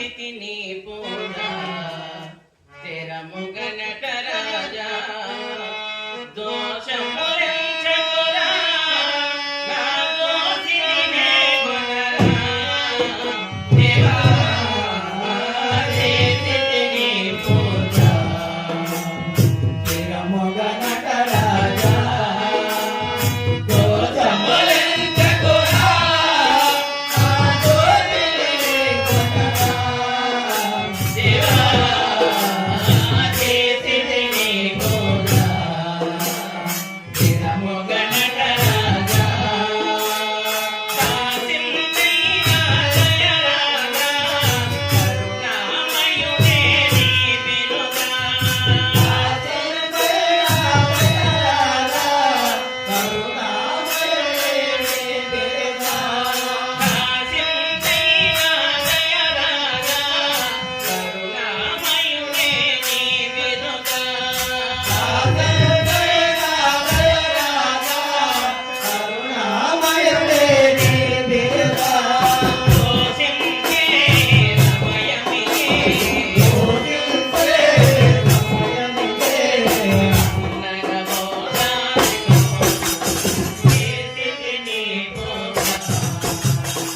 नी पूजा तेरा मुगन राजा दोष मुरंचकुरा ना दोषिनी गुणरा देवा नी पूजा तेरा मुगन राजा दोष मुरंचकुरा